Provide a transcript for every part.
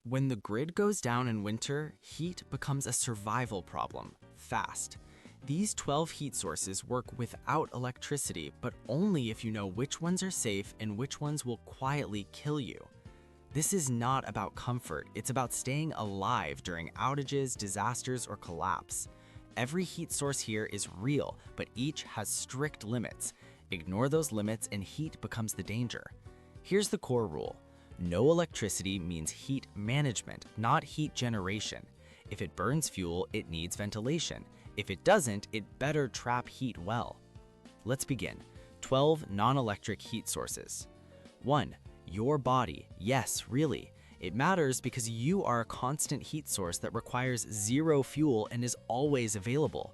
When the grid goes down in winter, heat becomes a survival problem, fast. These 12 heat sources work without electricity, but only if you know which ones are safe and which ones will quietly kill you. This is not about comfort, it's about staying alive during outages, disasters, or collapse. Every heat source here is real, but each has strict limits. Ignore those limits and heat becomes the danger. Here's the core rule. No electricity means heat management, not heat generation. If it burns fuel, it needs ventilation. If it doesn't, it better trap heat well. Let's begin. 12 non-electric heat sources. 1. Your body. Yes, really. It matters because you are a constant heat source that requires zero fuel and is always available.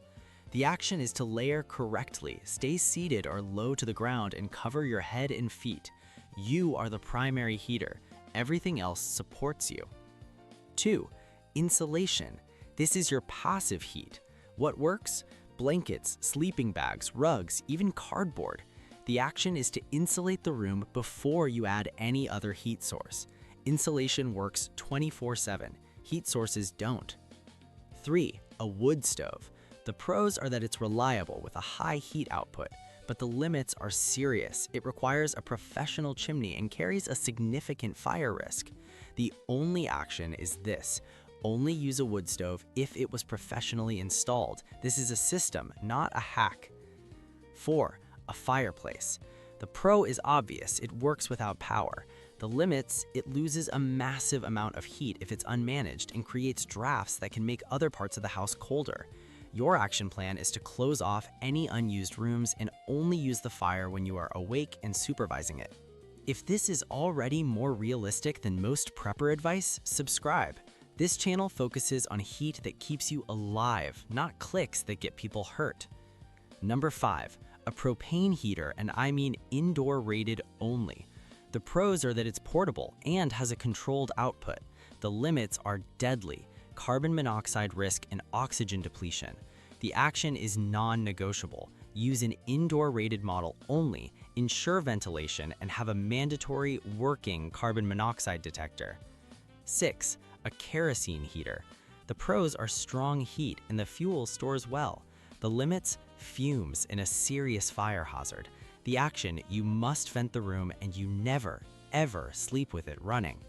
The action is to layer correctly, stay seated or low to the ground, and cover your head and feet. You are the primary heater. Everything else supports you. 2. Insulation. This is your passive heat. What works? Blankets, sleeping bags, rugs, even cardboard. The action is to insulate the room before you add any other heat source. Insulation works 24/7. Heat sources don't. 3. A wood stove. The pros are that it's reliable with a high heat output, but the limits are serious. It requires a professional chimney and carries a significant fire risk. The only action is this: only use a wood stove if it was professionally installed. This is a system, not a hack. 4. A fireplace. The pro is obvious, it works without power. The limits, it loses a massive amount of heat if it's unmanaged and creates drafts that can make other parts of the house colder. Your action plan is to close off any unused rooms and only use the fire when you are awake and supervising it. If this is already more realistic than most prepper advice, subscribe. This channel focuses on heat that keeps you alive, not clicks that get people hurt. Number 5, a propane heater, and I mean indoor rated only. The pros are that it's portable and has a controlled output. The limits are deadly: carbon monoxide risk and oxygen depletion. The action is non-negotiable. Use an indoor rated model only, ensure ventilation, and have a mandatory working carbon monoxide detector. 6. A kerosene heater. The pros are strong heat and the fuel stores well. The limits: fumes and a serious fire hazard. The action: you must vent the room and you never, ever sleep with it running.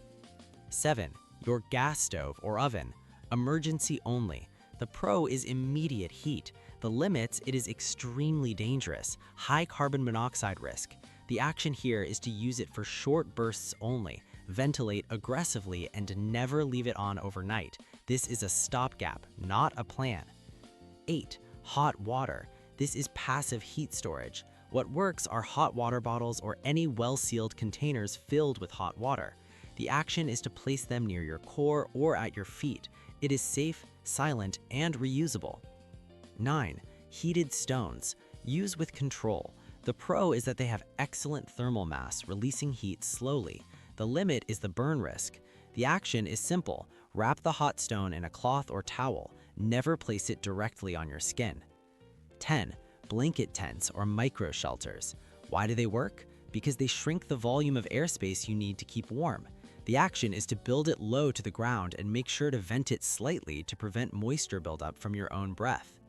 7. Your gas stove or oven. Emergency only. The pro is immediate heat. The limits: it is extremely dangerous, high carbon monoxide risk. The action here is to use it for short bursts only. Ventilate aggressively and never leave it on overnight. This is a stopgap, not a plan. 8. Hot water. This is passive heat storage. What works are hot water bottles or any well-sealed containers filled with hot water. The action is to place them near your core or at your feet. It is safe, silent, and reusable. 9. Heated stones. Use with control. The pro is that they have excellent thermal mass, releasing heat slowly. The limit is the burn risk. The action is simple: wrap the hot stone in a cloth or towel. Never place it directly on your skin. 10. Blanket tents or micro shelters. Why do they work? Because they shrink the volume of airspace you need to keep warm. The action is to build it low to the ground and make sure to vent it slightly to prevent moisture buildup from your own breath.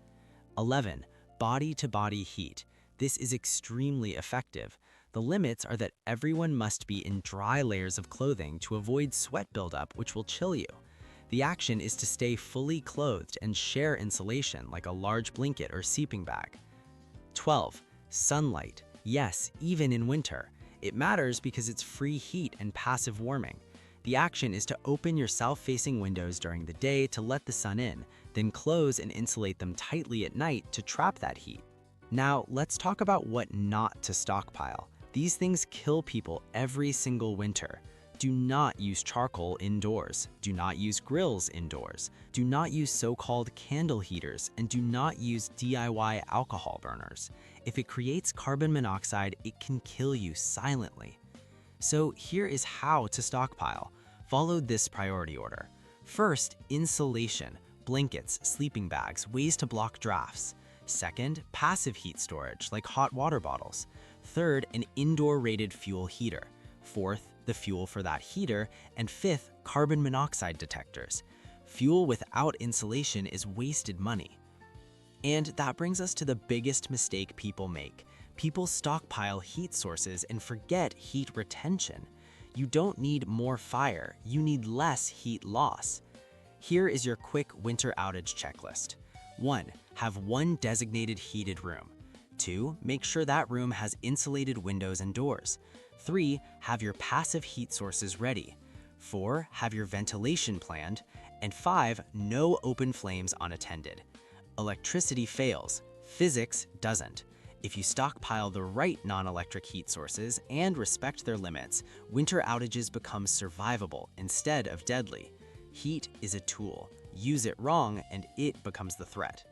11. Body-to-body heat. This is extremely effective. The limits are that everyone must be in dry layers of clothing to avoid sweat buildup, which will chill you. The action is to stay fully clothed and share insulation like a large blanket or sleeping bag. 12. Sunlight. Yes, even in winter. It matters because it's free heat and passive warming. The action is to open your south-facing windows during the day to let the sun in, then close and insulate them tightly at night to trap that heat. Now, let's talk about what not to stockpile. These things kill people every single winter. Do not use charcoal indoors. Do not use grills indoors. Do not use so-called candle heaters, and do not use DIY alcohol burners. If it creates carbon monoxide, it can kill you silently. So here is how to stockpile. Follow this priority order. First, insulation, blankets, sleeping bags, ways to block drafts. Second, passive heat storage like hot water bottles. Third, an indoor rated fuel heater. Fourth, the fuel for that heater, and 5th, carbon monoxide detectors. Fuel without insulation is wasted money. And that brings us to the biggest mistake people make. People stockpile heat sources and forget heat retention. You don't need more fire, you need less heat loss. Here is your quick winter outage checklist. 1. Have one designated heated room. 2. Make sure that room has insulated windows and doors. 3. Have your passive heat sources ready. 4. Have your ventilation planned. And 5. No open flames unattended. Electricity fails, physics doesn't. If you stockpile the right non-electric heat sources and respect their limits, winter outages become survivable instead of deadly. Heat is a tool. Use it wrong and it becomes the threat.